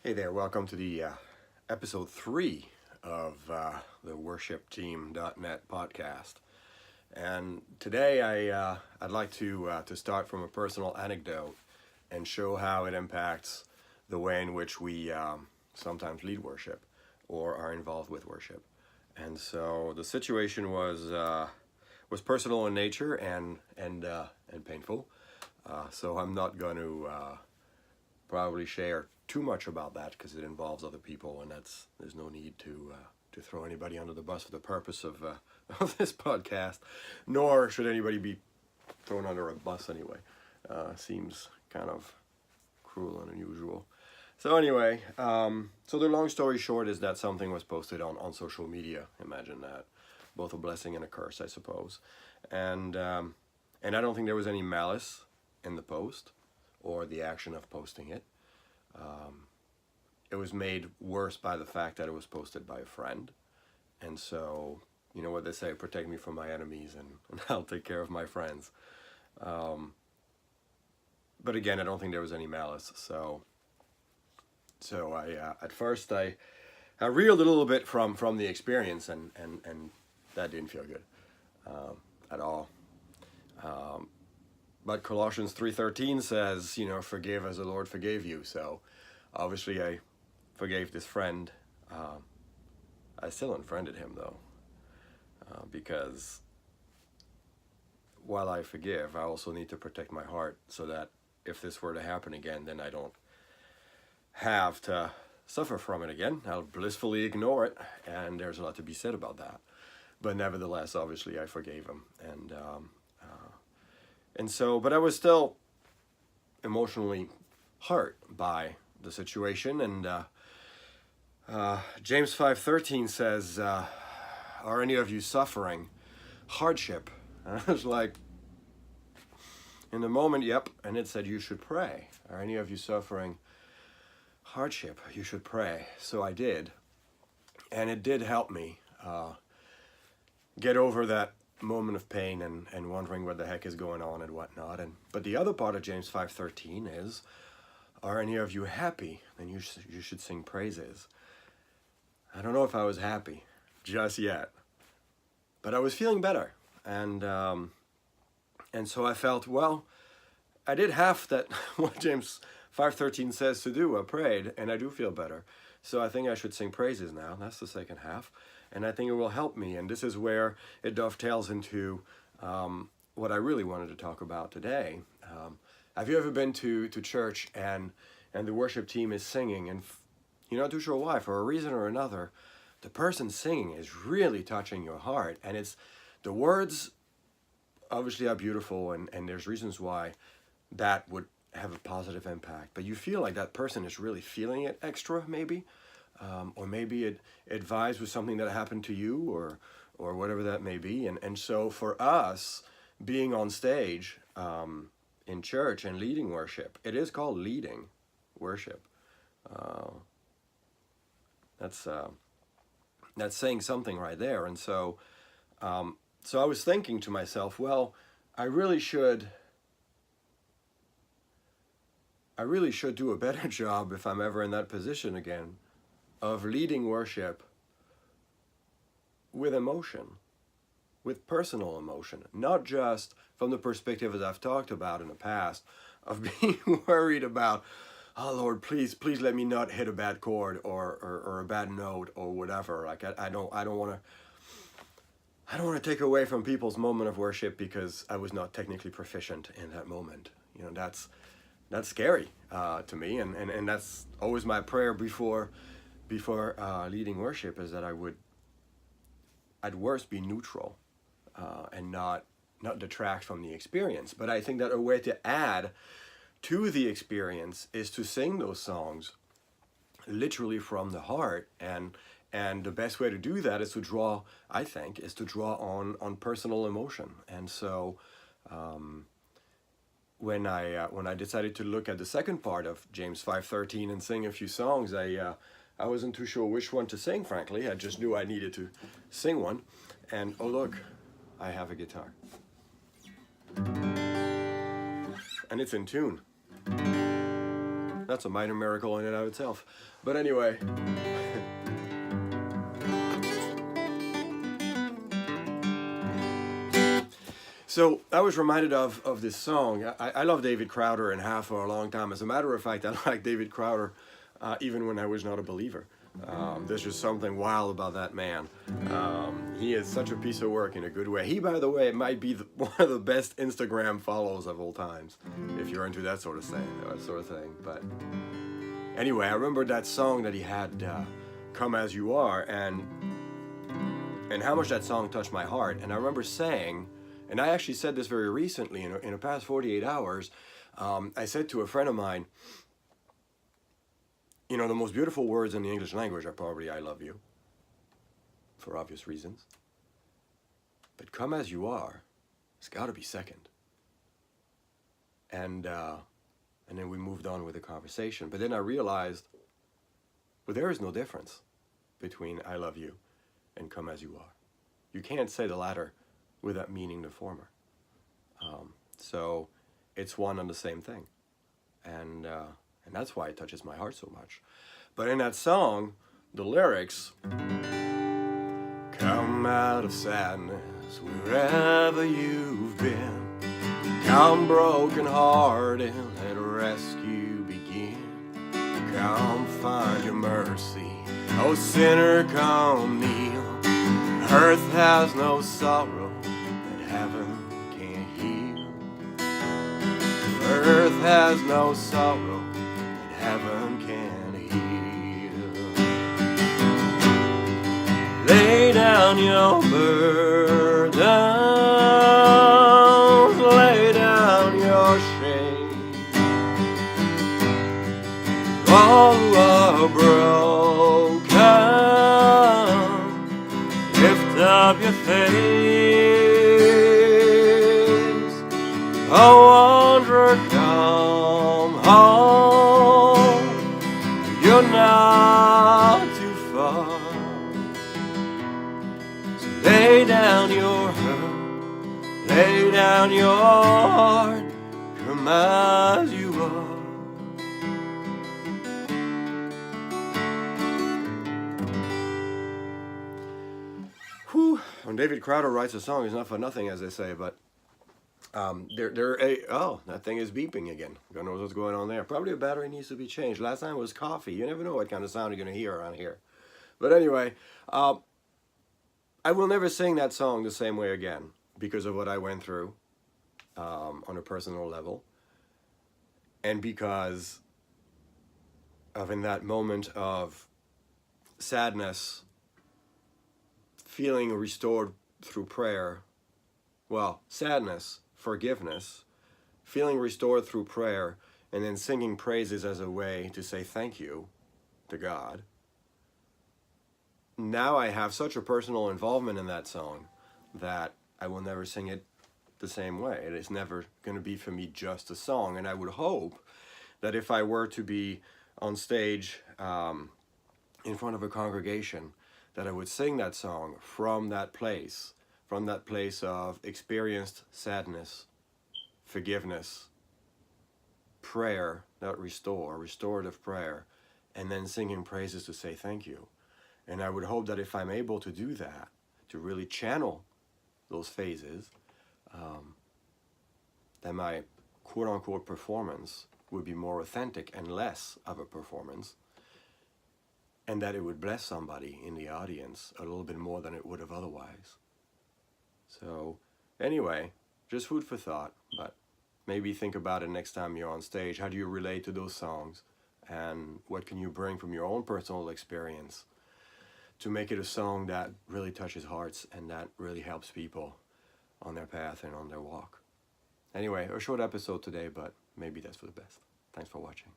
Hey there, welcome to the episode 3 of the worshipteam.net podcast. And today I'd like to start from a personal anecdote and show how it impacts the way in which we sometimes lead worship or are involved with worship. And so the situation was personal in nature and painful. So I'm not going to probably share too much about that because it involves other people, and there's no need to throw anybody under the bus for the purpose of this podcast, nor should anybody be thrown under a bus anyway. Seems kind of cruel and unusual. So anyway, so the long story short is that something was posted on social media. Imagine that, both a blessing and a curse, I suppose, and I don't think there was any malice in the post or the action of posting it. It was made worse by the fact that it was posted by a friend. And so, you know what they say, protect me from my enemies and I'll take care of my friends. But again, I don't think there was any malice. So I at first I reeled a little bit from the experience and that didn't feel good at all. But Colossians 3:13 says, forgive as the Lord forgave you. So obviously I forgave this friend. I still unfriended him though, because while I forgive, I also need to protect my heart so that if this were to happen again, then I don't have to suffer from it again. I'll blissfully ignore it, and there's a lot to be said about that. But nevertheless, obviously I forgave him, and so, but I was still emotionally hurt by the situation, and James 5:13 says, are any of you suffering hardship? And I was like, in the moment, yep, and it said you should pray. Are any of you suffering hardship? You should pray. So I did, and it did help me get over that moment of pain and wondering what the heck is going on and whatnot. But the other part of James 5:13 is, are any of you happy? Then you should sing praises. I don't know if I was happy just yet, but I was feeling better, and so I felt, well, I did half that what James 5:13 says to do. I prayed, and I do feel better. So I think I should sing praises now. That's the second half, and I think it will help me. And this is where it dovetails into what I really wanted to talk about today. Have you ever been to church and the worship team is singing and you're not too sure why, for a reason or another, the person singing is really touching your heart, and it's the words obviously are beautiful, and there's reasons why that would have a positive impact, but you feel like that person is really feeling it extra, maybe, or maybe it vibes with something that happened to you, or whatever that may be, and so for us being on stage in church and leading worship, it is called leading worship. That's saying something right there. And so I was thinking to myself, well, I really should do a better job if I'm ever in that position again of leading worship with emotion, with personal emotion, not just from the perspective, as I've talked about in the past, of being worried about, oh Lord, please let me not hit a bad chord or a bad note or whatever. Like I don't want to take away from people's moment of worship because I was not technically proficient in that moment. That's scary to me, and that's always my prayer before leading worship, is that I would at worst be neutral and not detract from the experience. But I think that a way to add to the experience is to sing those songs literally from the heart, and the best way to do that is to draw on personal emotion. And so when I decided to look at the second part of James 5:13 and sing a few songs, I wasn't too sure which one to sing, frankly. I just knew I needed to sing one, and oh look, I have a guitar and it's in tune. That's a minor miracle in and of itself. But anyway. So I was reminded of this song. I love David Crowder and have for a long time. As a matter of fact, I like David Crowder even when I was not a believer. There's just something wild about that man. He is such a piece of work in a good way. He, by the way, might be one of the best Instagram follows of all times, if you're into that sort of thing. But anyway, I remember that song that he had, "Come As You Are," and how much that song touched my heart. And I remember saying, and I actually said this very recently, in the past 48 hours, I said to a friend of mine, you know, the most beautiful words in the English language are probably "I love you," for obvious reasons. But "come as you are," it's got to be second. And then we moved on with the conversation. But then I realized, well, there is no difference between "I love you" and "come as you are." You can't say the latter without meaning the former. So it's one and the same thing. And that's why it touches my heart so much. But in that song, the lyrics, "Come out of sadness wherever you've been. Come broken hearted, let rescue begin. Come find your mercy, oh sinner, come kneel. Earth has no sorrow that heaven can't heal. Earth has no sorrow that heaven can heal. Lay down your burdens, lay down your shame. All who are broken, lift up your face. Oh, wanderer, come home. You're not too far. So lay down your hurt, lay down your heart. Come as you are. Whew. When David Crowder writes a song, it's not for nothing, as they say, but that thing is beeping again. God knows what's going on there. Probably a battery needs to be changed. Last time it was coffee. You never know what kind of sound you're going to hear around here. But anyway, I will never sing that song the same way again because of what I went through on a personal level. And because of, in that moment of sadness, feeling restored through prayer, well, sadness, forgiveness, feeling restored through prayer, and then singing praises as a way to say thank you to God. Now I have such a personal involvement in that song that I will never sing it the same way. It is never going to be for me just a song. And I would hope that if I were to be on stage in front of a congregation, that I would sing that song from that place of experienced sadness, forgiveness, prayer, not restorative prayer, and then singing praises to say thank you. And I would hope that if I'm able to do that, to really channel those phases, that my quote-unquote performance would be more authentic and less of a performance, and that it would bless somebody in the audience a little bit more than it would have otherwise. So anyway, just food for thought, but maybe think about it next time you're on stage. How do you relate to those songs? And what can you bring from your own personal experience to make it a song that really touches hearts and that really helps people on their path and on their walk? Anyway, a short episode today, but maybe that's for the best. Thanks for watching.